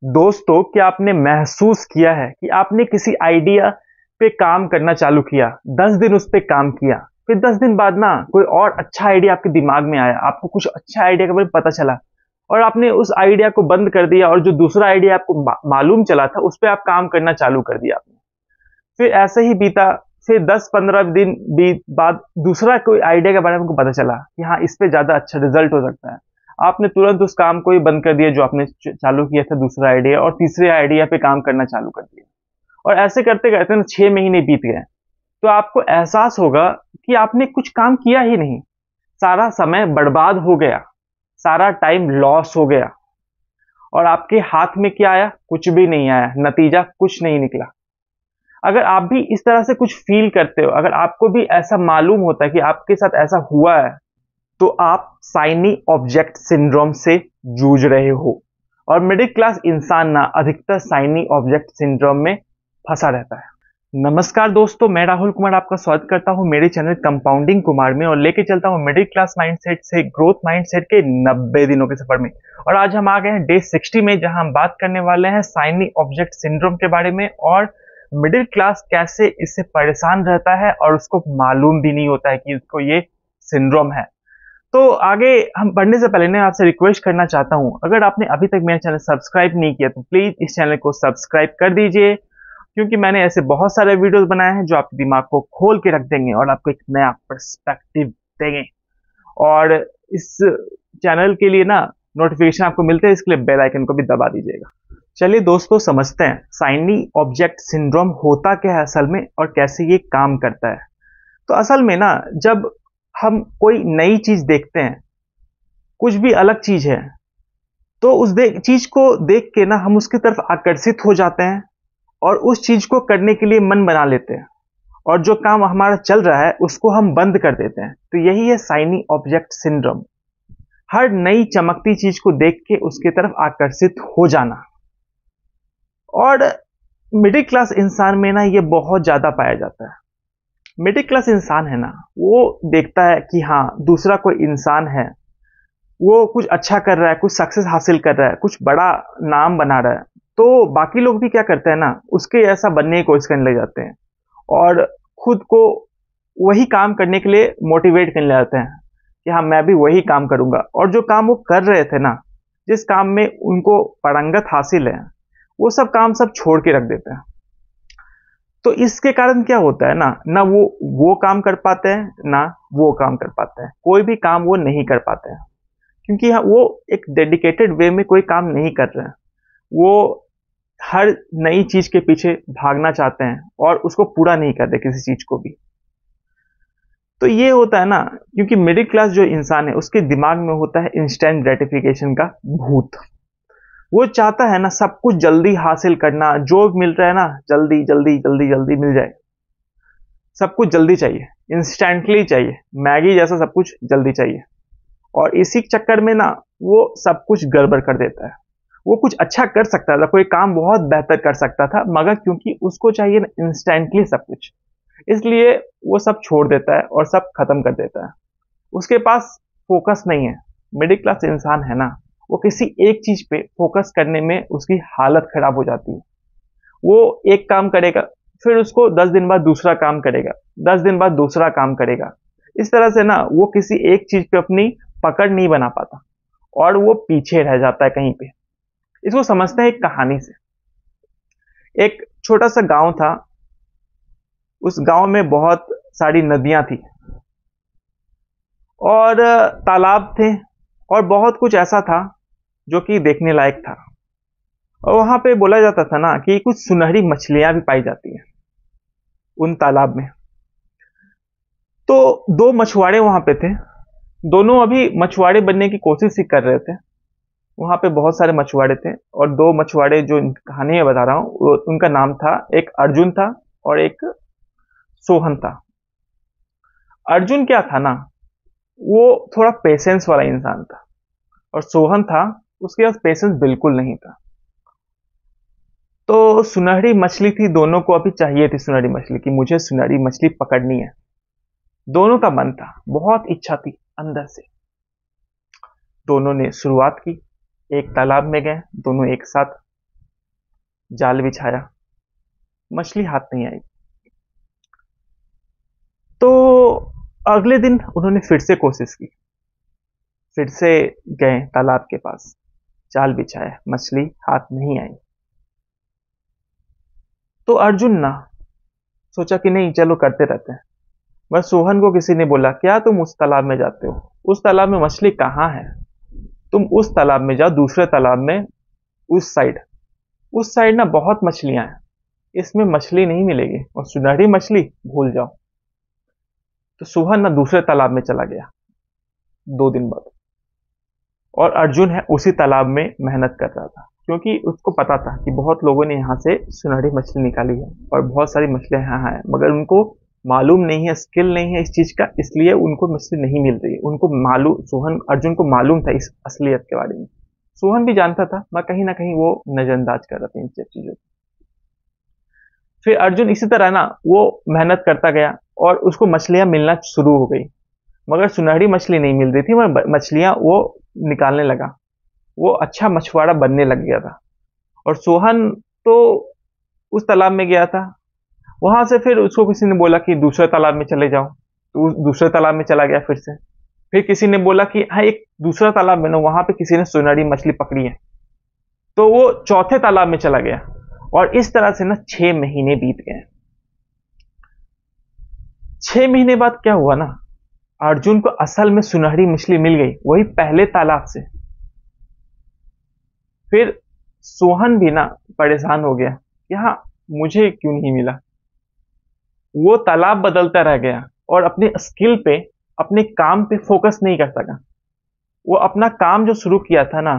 दोस्तों, क्या आपने महसूस किया है कि आपने किसी आइडिया पे काम करना चालू किया, 10 दिन उस पे काम किया, फिर 10 दिन बाद ना कोई और अच्छा आइडिया आपके दिमाग में आया, आपको कुछ अच्छा आइडिया के बारे में पता चला और आपने उस आइडिया को बंद कर दिया और जो दूसरा आइडिया आपको मालूम चला था, उस पे आप काम करना चालू कर दिया आपने। फिर ऐसे ही बीता, फिर 10-15 दिन बीत बाद दूसरा कोई आइडिया के बारे में आपको पता चला कि हाँ, इस पे ज़्यादा अच्छा रिजल्ट हो सकता है। आपने तुरंत उस काम को ही बंद कर दिया जो आपने चालू किया था दूसरा आइडिया और तीसरे आइडिया पे काम करना चालू कर दिया। और ऐसे करते-करते ना 6 महीने बीत गए। तो आपको एहसास होगा कि आपने कुछ काम किया ही नहीं। सारा समय बर्बाद हो गया, सारा टाइम लॉस हो गया और आपके हाथ में क्या आया? कुछ भी नहीं आया, नतीजा कुछ नहीं निकला। अगर आप भी इस तरह से कुछ फ़ील करते हो, अगर आपको भी ऐसा मालूम होता है कि आपके साथ ऐसा हुआ है, तो आप शाइनी ऑब्जेक्ट सिंड्रोम से जूझ रहे हो। और मिडिल क्लास इंसान ना अधिकतर शाइनी ऑब्जेक्ट सिंड्रोम में फंसा रहता है। नमस्कार दोस्तों, मैं राहुल कुमार आपका स्वागत करता हूं मेरे चैनल कंपाउंडिंग कुमार में और लेके चलता हूं मिडिल क्लास माइंडसेट से ग्रोथ माइंडसेट के 90 दिनों के सफर में। और आज हम आ गए हैं डे 60 में, जहां हम बात करने वाले हैं शाइनी ऑब्जेक्ट सिंड्रोम के बारे में और मिडिल क्लास कैसे इससे परेशान रहता है और उसको मालूम भी नहीं होता है कि उसको ये सिंड्रोम है। तो आगे हम बढ़ने से पहले ना आपसे रिक्वेस्ट करना चाहता हूं, अगर आपने अभी तक मेरा चैनल सब्सक्राइब नहीं किया तो प्लीज इस चैनल को सब्सक्राइब कर दीजिए, क्योंकि मैंने ऐसे बहुत सारे वीडियोस बनाए हैं जो आपके दिमाग को खोल के रख देंगे और आपको एक नया पर्सपेक्टिव देंगे। और इस चैनल के लिए ना नोटिफिकेशन आपको मिलते हैं, इसके लिए बेल आइकन को भी दबा दीजिएगा। चलिए दोस्तों, समझते हैं शाइनी ऑब्जेक्ट सिंड्रोम होता क्या है असल में और कैसे ये काम करता है। तो असल में ना जब हम कोई नई चीज देखते हैं, कुछ भी अलग चीज है, तो उस चीज को देख के ना हम उसकी तरफ आकर्षित हो जाते हैं और उस चीज को करने के लिए मन बना लेते हैं और जो काम हमारा चल रहा है उसको हम बंद कर देते हैं। तो यही है शाइनी ऑब्जेक्ट सिंड्रोम। हर नई चमकती चीज को देख के उसकी तरफ आकर्षित हो जाना। और मिडिल क्लास इंसान में ना ये बहुत ज्यादा पाया जाता है। मिडिल क्लास इंसान है ना, वो देखता है कि हाँ, दूसरा कोई इंसान है, वो कुछ अच्छा कर रहा है, कुछ सक्सेस हासिल कर रहा है, कुछ बड़ा नाम बना रहा है, तो बाकी लोग भी क्या करते हैं ना, उसके ऐसा बनने की कोशिश करने लग जाते हैं और खुद को वही काम करने के लिए मोटिवेट करने लग जाते हैं कि हाँ, मैं भी वही काम करूंगा। और जो काम वो कर रहे थे ना, जिस काम में उनको पारंगत हासिल है, वो सब काम सब छोड़ के रख देते हैं। तो इसके कारण क्या होता है ना वो काम कर पाते हैं, ना वो काम कर पाते हैं, कोई भी काम वो नहीं कर पाते हैं, क्योंकि वो एक डेडिकेटेड वे में कोई काम नहीं कर रहे हैं। वो हर नई चीज के पीछे भागना चाहते हैं और उसको पूरा नहीं कर रहे किसी चीज को भी। तो ये होता है ना, क्योंकि मिडिल क्लास जो इंसान है उसके दिमाग में होता है इंस्टेंट ग्रेटिफिकेशन का भूत। वो चाहता है ना सब कुछ जल्दी हासिल करना, जो मिल रहा है ना जल्दी जल्दी जल्दी जल्दी मिल जाए। सब कुछ जल्दी चाहिए, इंस्टेंटली चाहिए, मैगी जैसा सब कुछ जल्दी चाहिए। और इसी चक्कर में ना वो सब कुछ गड़बड़ कर देता है। वो कुछ अच्छा कर सकता था, कोई काम बहुत बेहतर कर सकता था, मगर क्योंकि उसको चाहिए ना इंस्टेंटली सब कुछ, इसलिए वो सब छोड़ देता है और सब खत्म कर देता है। उसके पास फोकस नहीं है। मिडिल क्लास इंसान है ना, वो किसी एक चीज पे फोकस करने में उसकी हालत खराब हो जाती है। वो एक काम करेगा, फिर उसको 10 दिन बाद दूसरा काम करेगा, 10 दिन बाद दूसरा काम करेगा। इस तरह से ना वो किसी एक चीज पे अपनी पकड़ नहीं बना पाता और वो पीछे रह जाता है कहीं पे। इसको समझते हैं एक कहानी से। एक छोटा सा गांव था, उस गांव में बहुत सारी नदियां थी और तालाब थे और बहुत कुछ ऐसा था जो कि देखने लायक था। और वहां पे बोला जाता था ना कि कुछ सुनहरी मछलियां भी पाई जाती हैं उन तालाब में। तो दो मछुआरे वहां पे थे, दोनों अभी मछुआरे बनने की कोशिश ही कर रहे थे। वहां पे बहुत सारे मछुआरे थे और दो मछुआरे जो कहानी में बता रहा हूँ उनका नाम था, एक अर्जुन था और एक सोहन था। अर्जुन क्या था ना, वो थोड़ा पेशेंस वाला इंसान था और सोहन था, उसके पास पेशेंस बिल्कुल नहीं था। तो सुनहरी मछली थी, दोनों को अभी चाहिए थी सुनहरी मछली की, मुझे सुनहरी मछली पकड़नी है। दोनों का मन था, बहुत इच्छा थी अंदर से। दोनों ने शुरुआत की, एक तालाब में गए दोनों एक साथ, जाल बिछाया, मछली हाथ नहीं आई। तो अगले दिन उन्होंने फिर से कोशिश की, फिर से गए तालाब के पास, जाल बिछाया, मछली हाथ नहीं आई। तो अर्जुन ना सोचा कि नहीं चलो करते रहते हैं। बस सोहन को किसी ने बोला क्या तुम उस तालाब में जाते हो, उस तालाब में मछली कहाँ है, तुम उस तालाब में जाओ, दूसरे तालाब में, उस साइड ना बहुत मछलियां हैं, इसमें मछली नहीं मिलेगी, और सुनहरी मछली भूल जाओ। तो सोहन ना दूसरे तालाब में चला गया 2 दिन बाद, और अर्जुन है उसी तालाब में मेहनत कर रहा था, क्योंकि उसको पता था कि बहुत लोगों ने यहाँ से सुनहरी मछली निकाली है और बहुत सारी मछलियां यहाँ हैं, मगर उनको मालूम नहीं है, स्किल नहीं है इस चीज का, इसलिए उनको मछली नहीं मिल रही है। उनको मालूम, अर्जुन को मालूम था इस असलियत के बारे में। सोहन भी जानता था, मगर कहीं ना कहीं वो नजरअंदाज कर रहा था इन सब चीजों को। फिर अर्जुन इसी तरह ना वो मेहनत करता गया और उसको मछलियां मिलना शुरू हो गई, मगर सुनहरी मछली नहीं मिल रही थी, मगर मछलियां वो निकालने लगा, वो अच्छा मछुआरा बनने लग गया था। और सोहन तो उस तालाब में गया था, वहां से फिर उसको किसी ने बोला कि दूसरे तालाब में चले जाओ, तो उस दूसरे तालाब में चला गया फिर से। फिर किसी ने बोला कि हाँ एक दूसरा तालाब में ना, वहां पे किसी ने सुनहरी मछली पकड़ी है, तो वो चौथे तालाब में चला गया। और इस तरह से ना 6 महीने बीत गए। 6 महीने बाद क्या हुआ ना, अर्जुन को असल में सुनहरी मछली मिल गई, वही पहले तालाब से। फिर सोहन भी ना परेशान हो गया कि हाँ मुझे क्यों नहीं मिला। वो तालाब बदलता रह गया और अपने स्किल पे, अपने काम पे फोकस नहीं कर सका। वो अपना काम जो शुरू किया था ना,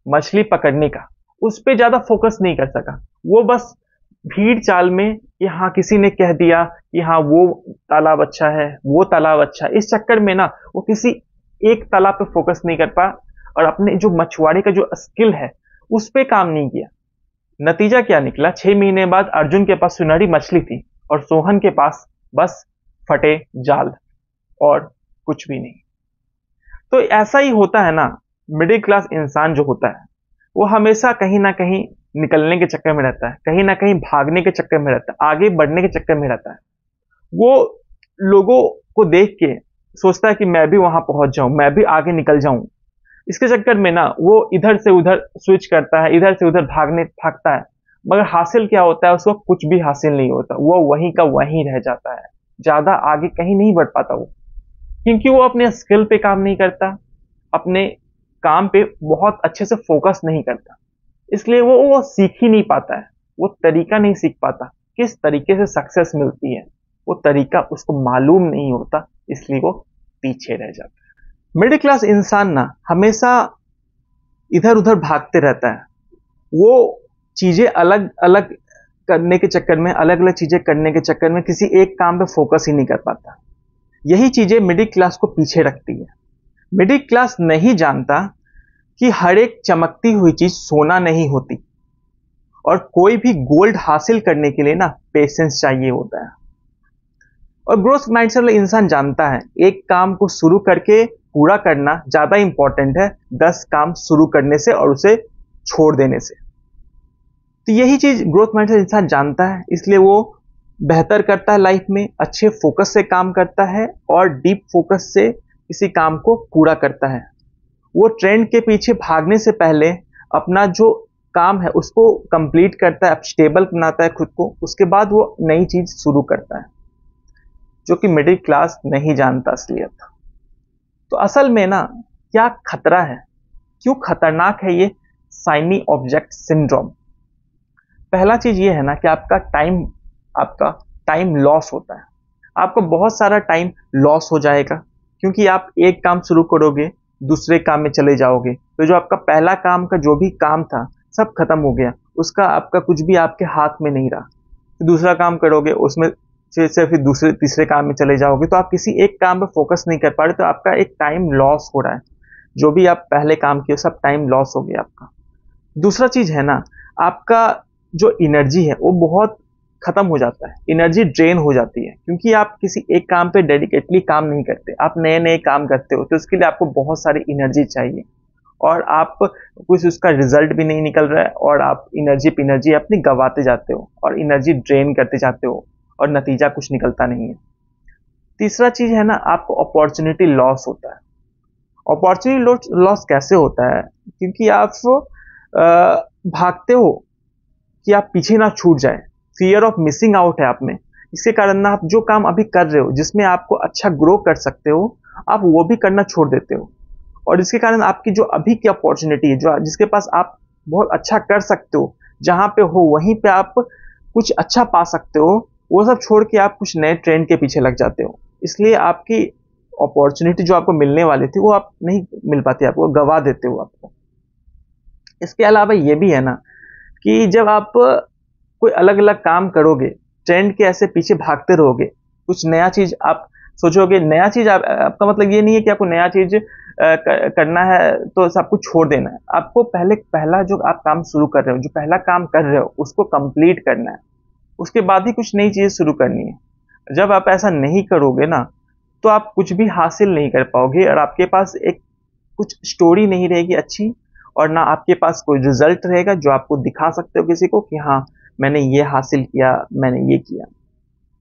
मछली पकड़ने का, उस पे ज्यादा फोकस नहीं कर सका। वो बस भीड़ चाल में कि हाँ किसी ने कह दिया कि हाँ वो तालाब अच्छा है, वो तालाब अच्छा है, इस चक्कर में ना वो किसी एक तालाब पे फोकस नहीं कर पा, और अपने जो मछुआरे का जो स्किल है उस पे काम नहीं किया। नतीजा क्या निकला, 6 महीने बाद अर्जुन के पास सुनहरी मछली थी और सोहन के पास बस फटे जाल और कुछ भी नहीं। तो ऐसा ही होता है ना, मिडिल क्लास इंसान जो होता है वो हमेशा कहीं ना कहीं निकलने के चक्कर में रहता है, कहीं ना कहीं भागने के चक्कर में रहता है, आगे बढ़ने के चक्कर में रहता है। वो लोगों को देख के सोचता है कि मैं भी वहां पहुंच जाऊं, मैं भी आगे निकल जाऊं। इसके चक्कर में ना वो इधर से उधर स्विच करता है, इधर से उधर भागता है, मगर हासिल क्या होता है, उसको कुछ भी हासिल नहीं होता, वो वहीं का वहीं रह जाता है, ज्यादा आगे कहीं नहीं बढ़ पाता वो, क्योंकि वो अपने स्किल पे काम नहीं करता, अपने काम पे बहुत अच्छे से फोकस नहीं करता, इसलिए वो सीख ही नहीं पाता है, वो तरीका नहीं सीख पाता किस तरीके से सक्सेस मिलती है, वो तरीका उसको मालूम नहीं होता, इसलिए वो पीछे रह जाता है। मिडिल क्लास इंसान ना हमेशा इधर उधर भागते रहता है, वो चीजें अलग अलग करने के चक्कर में, अलग अलग चीजें करने के चक्कर में किसी एक काम पे फोकस ही नहीं कर पाता। यही चीजें मिडिल क्लास को पीछे रखती है। मिडिल क्लास नहीं जानता कि हर एक चमकती हुई चीज सोना नहीं होती, और कोई भी गोल्ड हासिल करने के लिए ना पेशेंस चाहिए होता है। और ग्रोथ माइंडसेट वाला इंसान जानता है एक काम को शुरू करके पूरा करना ज्यादा इंपॉर्टेंट है 10 काम शुरू करने से और उसे छोड़ देने से। तो यही चीज ग्रोथ माइंडसेट इंसान जानता है, इसलिए वो बेहतर करता है लाइफ में, अच्छे फोकस से काम करता है और डीप फोकस से किसी काम को पूरा करता है। वो ट्रेंड के पीछे भागने से पहले अपना जो काम है उसको कंप्लीट करता है, स्टेबल बनाता है खुद को, उसके बाद वो नई चीज शुरू करता है, जो कि मिडिल क्लास नहीं जानता असलियत। तो असल में ना क्या खतरा है, क्यों खतरनाक है ये शाइनी ऑब्जेक्ट सिंड्रोम। पहला चीज ये है ना कि आपका टाइम लॉस होता है, आपको बहुत सारा टाइम लॉस हो जाएगा, क्योंकि आप एक काम शुरू करोगे दूसरे काम में चले जाओगे, तो जो आपका पहला काम का जो भी काम था सब खत्म हो गया, उसका आपका कुछ भी आपके हाथ में नहीं रहा। फिर दूसरा काम करोगे, उसमें से फिर दूसरे तीसरे काम में चले जाओगे, तो आप किसी एक काम पे फोकस नहीं कर पा रहे, तो आपका एक टाइम लॉस हो रहा है, जो भी आप पहले काम किए सब टाइम लॉस हो गया आपका। दूसरा चीज है ना, आपका जो एनर्जी है वो बहुत खत्म हो जाता है, एनर्जी ड्रेन हो जाती है, क्योंकि आप किसी एक काम पे डेडिकेटली काम नहीं करते, आप नए नए काम करते हो, तो उसके लिए आपको बहुत सारी एनर्जी चाहिए, और आप कुछ उसका रिजल्ट भी नहीं निकल रहा है और आप एनर्जी अपनी गवाते जाते हो और एनर्जी ड्रेन करते जाते हो और नतीजा कुछ निकलता नहीं है। तीसरा चीज है ना, आपको अपॉर्चुनिटी लॉस होता है। अपॉर्चुनिटी लॉस कैसे होता है? क्योंकि आप भागते हो कि आप पीछे ना छूट जाए, फियर ऑफ मिसिंग आउट है आप में। इसके कारण ना आप जो काम अभी कर रहे हो जिसमें आपको अच्छा ग्रो कर सकते हो, आप वो भी करना छोड़ देते हो। और इसके कारण आपकी जो अभी की अपॉर्चुनिटी है, जो जिसके पास आप बहुत अच्छा कर सकते हो, जहां पे हो वहीं पे आप कुछ अच्छा पा सकते हो, वो सब छोड़ के आप कुछ नए ट्रेंड के पीछे लग जाते हो। इसलिए आपकी अपॉर्चुनिटी जो आपको मिलने वाली थी वो आप नहीं मिल पाती, आपको गवा देते हो आपको। इसके अलावा ये भी है ना कि जब आप कोई अलग अलग काम करोगे, ट्रेंड के ऐसे पीछे भागते रहोगे, कुछ नया चीज आप सोचोगे, नया चीज आपका मतलब ये नहीं है कि आपको नया चीज करना है तो सब कुछ छोड़ देना है। आपको पहला जो आप काम शुरू कर रहे हो, जो पहला काम कर रहे हो उसको कंप्लीट करना है, उसके बाद ही कुछ नई चीज शुरू करनी है। जब आप ऐसा नहीं करोगे ना, तो आप कुछ भी हासिल नहीं कर पाओगे और आपके पास एक कुछ स्टोरी नहीं रहेगी अच्छी, और ना आपके पास कोई रिजल्ट रहेगा जो आपको दिखा सकते हो किसी को कि हाँ मैंने ये हासिल किया, मैंने ये किया।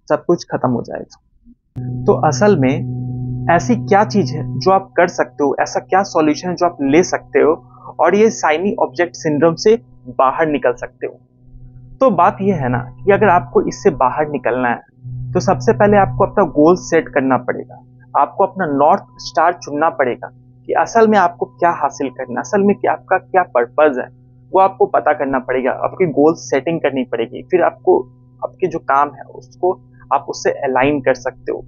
सब कुछ खत्म हो जाएगा। तो असल में ऐसी क्या चीज है जो आप कर सकते हो, ऐसा क्या सॉल्यूशन है जो आप ले सकते हो और ये शाइनी ऑब्जेक्ट सिंड्रोम से बाहर निकल सकते हो? तो बात यह है ना कि अगर आपको इससे बाहर निकलना है तो सबसे पहले आपको अपना गोल सेट करना पड़ेगा। आपको अपना नॉर्थ स्टार चुनना पड़ेगा कि असल में आपको क्या हासिल करना है, असल में क्या आपका क्या पर्पज है, वो आपको पता करना पड़ेगा। आपकी गोल सेटिंग करनी पड़ेगी, फिर आपको आपके जो काम है उसको आप उससे अलाइन कर सकते हो।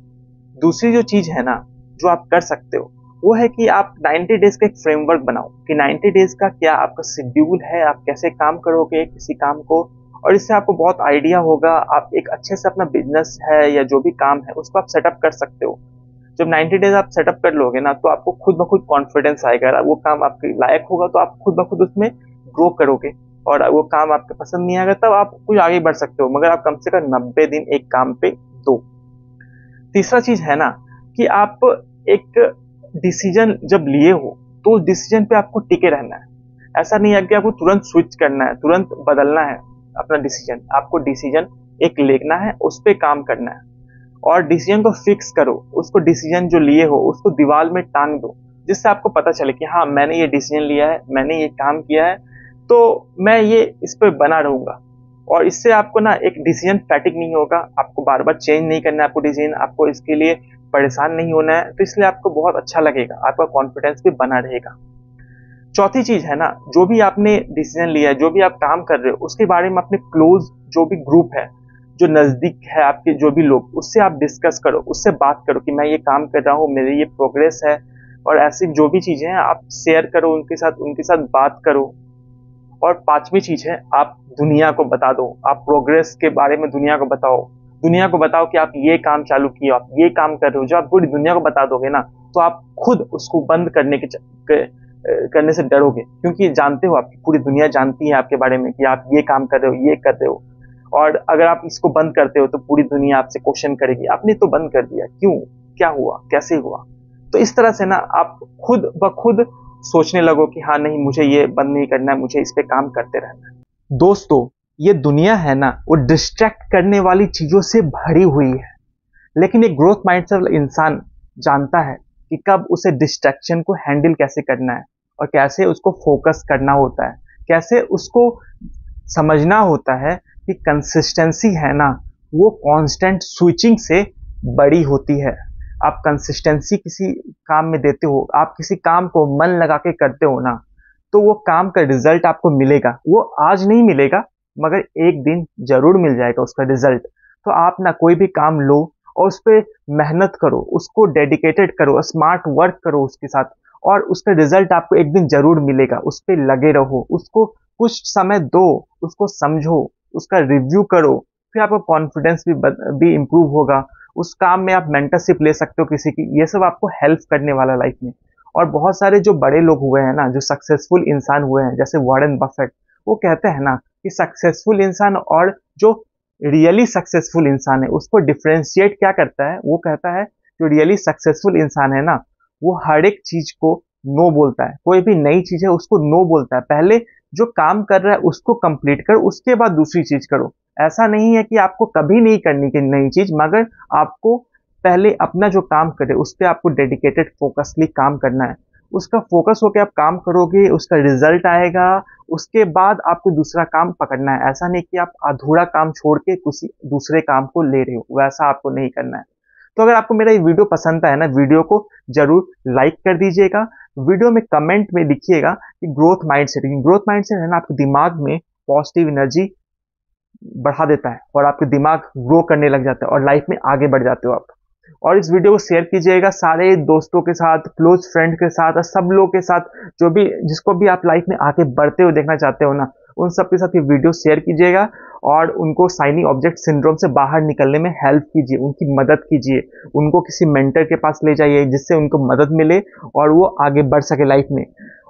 दूसरी जो चीज है ना जो आप कर सकते हो वो है कि आप 90 डेज का एक फ्रेमवर्क बनाओ कि 90 डेज का क्या आपका शेड्यूल है, आप कैसे काम करोगे किसी काम को, और इससे आपको बहुत आइडिया होगा। आप एक अच्छे से अपना बिजनेस है या जो भी काम है उसको आप सेटअप कर सकते हो। जब 90 डेज आप सेटअप कर लोगे ना तो आपको खुद ब खुद कॉन्फिडेंस आएगा, वो काम आपके लायक होगा तो आप खुद ब खुद उसमें ग्रो करोगे। और वो काम आपको पसंद नहीं आएगा तब आप कुछ आगे बढ़ सकते हो, मगर आप कम से कम 90 दिन एक काम पे दो। तीसरा चीज है ना कि आप एक डिसीजन जब लिए हो तो उस डिसीजन पे आपको टिके रहना है। ऐसा नहीं है कि आपको तुरंत स्विच करना है, तुरंत बदलना है अपना डिसीजन। आपको डिसीजन एक लेना है, उस पर काम करना है और डिसीजन को फिक्स करो। उसको डिसीजन जो लिए हो उसको दीवार में टांग दो, जिससे आपको पता चले कि हाँ मैंने ये डिसीजन लिया है, मैंने ये काम किया है, तो मैं ये इस पर बना रहूंगा। और इससे आपको ना एक डिसीजन फैटिक नहीं होगा, आपको बार बार चेंज नहीं करना है आपको डिसीजन, आपको इसके लिए परेशान नहीं होना है। तो इसलिए आपको बहुत अच्छा लगेगा, आपका कॉन्फिडेंस भी बना रहेगा। चौथी चीज है ना, जो भी आपने डिसीजन लिया है, जो भी आप काम कर रहे हो उसके बारे में अपने क्लोज जो भी ग्रुप है, जो नजदीक है आपके जो भी लोग, उससे आप डिस्कस करो, उससे बात करो कि मैं ये काम कर रहा हूँ, मेरी ये प्रोग्रेस है, और ऐसी जो भी चीजें हैं आप शेयर करो उनके साथ बात करो। और पांचवी चीज है, आप दुनिया को बता दो, आप प्रोग्रेस के बारे में दुनिया को बताओ। दुनिया को बताओ कि आप ये काम चालू किए, आप ये काम कर रहे हो। जब आप पूरी दुनिया को बता दोगे ना तो आप खुद उसको बंद करने से डरोगे, क्योंकि जानते हो आपकी पूरी दुनिया जानती है आपके बारे में कि आप ये काम कर रहे हो, ये कर रहे हो। और अगर आप इसको बंद करते हो तो पूरी दुनिया आपसे क्वेश्चन करेगी, आपने तो बंद कर दिया, क्यों, क्या हुआ, कैसे हुआ। तो इस तरह से ना आप खुद ब खुद सोचने लगो कि हाँ नहीं मुझे ये बंद नहीं करना है, मुझे इस पे काम करते रहना है। दोस्तों, ये दुनिया है ना वो डिस्ट्रैक्ट करने वाली चीजों से भरी हुई है, लेकिन एक ग्रोथ माइंडसेट वाला इंसान जानता है कि कब उसे डिस्ट्रैक्शन को हैंडल कैसे करना है और कैसे उसको फोकस करना होता है, कैसे उसको समझना होता है कि कंसिस्टेंसी है ना वो कांस्टेंट स्विचिंग से बड़ी होती है। आप कंसिस्टेंसी किसी काम में देते हो, आप किसी काम को मन लगा के करते हो ना, तो वो काम का रिजल्ट आपको मिलेगा। वो आज नहीं मिलेगा मगर एक दिन जरूर मिल जाएगा उसका रिजल्ट। तो आप ना कोई भी काम लो और उस पर मेहनत करो, उसको डेडिकेटेड करो, स्मार्ट वर्क करो उसके साथ, और उसका रिजल्ट आपको एक दिन जरूर मिलेगा। उस पर लगे रहो, उसको कुछ समय दो, उसको समझो, उसका रिव्यू करो, फिर आपका कॉन्फिडेंस भी इंप्रूव होगा। उस काम में आप मेंटरशिप ले सकते हो किसी की, ये सब आपको हेल्प करने वाला लाइफ में। और बहुत सारे जो बड़े लोग हुए हैं ना, जो सक्सेसफुल इंसान हुए हैं, जैसे वॉरेन बफेट, वो कहते हैं ना कि सक्सेसफुल इंसान और जो रियली सक्सेसफुल इंसान है उसको डिफ्रेंशिएट क्या करता है, वो कहता है जो रियली सक्सेसफुल इंसान है ना वो हर एक चीज को नो बोलता है, कोई भी नई चीज है उसको नो बोलता है। पहले जो काम कर रहा है उसको कंप्लीट कर, उसके बाद दूसरी चीज करो। ऐसा नहीं है कि आपको कभी नहीं करनी की नई चीज, मगर आपको पहले अपना जो काम करे उस पर आपको डेडिकेटेड फोकसली काम करना है। उसका फोकस होकर आप काम करोगे, उसका रिजल्ट आएगा, उसके बाद आपको दूसरा काम पकड़ना है। ऐसा नहीं कि आप अधूरा काम छोड़ के किसी दूसरे काम को ले रहे हो, वैसा आपको नहीं करना है। तो अगर आपको मेरा ये वीडियो पसंद आया ना, वीडियो को जरूर लाइक कर दीजिएगा। वीडियो में कमेंट में लिखिएगा कि ग्रोथ माइंडसेट, ग्रोथ माइंडसेट है ना आपके दिमाग में पॉजिटिव एनर्जी बढ़ा देता है और आपके दिमाग ग्रो करने लग जाता है और लाइफ में आगे बढ़ जाते हो आप। और इस वीडियो को शेयर कीजिएगा सारे दोस्तों के साथ, क्लोज फ्रेंड के साथ और सब लोग के साथ, जो भी जिसको भी आप लाइफ में आगे बढ़ते हुए देखना चाहते हो ना, उन सब के साथ ये वीडियो शेयर कीजिएगा और उनको शाइनी ऑब्जेक्ट सिंड्रोम से बाहर निकलने में हेल्प कीजिए, उनकी मदद कीजिए, उनको किसी मेंटर के पास ले जाइए जिससे उनको मदद मिले और वो आगे बढ़ सके लाइफ में।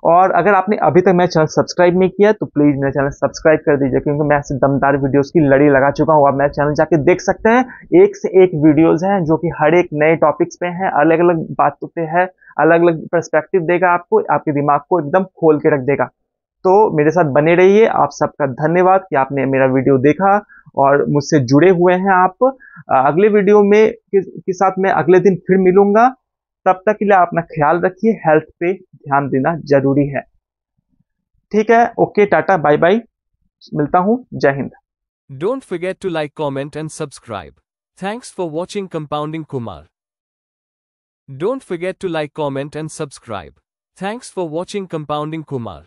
और अगर आपने अभी तक मेरा चैनल सब्सक्राइब नहीं किया तो प्लीज मेरा चैनल सब्सक्राइब कर दीजिए, क्योंकि मैं ऐसे दमदार वीडियोस की लड़ी लगा चुका हूँ। आप मेरा चैनल जाके देख सकते हैं, एक से एक वीडियोस हैं जो कि हर एक नए टॉपिक्स पे हैं, अलग अलग बातों पे है, अलग अलग पर्सपेक्टिव देगा आपको, आपके दिमाग को एकदम खोल के रख देगा। तो मेरे साथ बने रहिए। आप सबका धन्यवाद कि आपने मेरा वीडियो देखा और मुझसे जुड़े हुए हैं आप। अगले वीडियो में के साथ मैं अगले दिन फिर मिलूंगा। तब तक के लिए आप अपना ख्याल रखिए, हेल्थ पे ध्यान देना जरूरी है। ठीक है, ओके, टाटा, बाय बाय, मिलता हूं, जय Hind. Don't forget to like, comment and subscribe. Thanks for watching Compounding Kumar. Don't forget to like, comment and subscribe. Thanks for watching Compounding Kumar.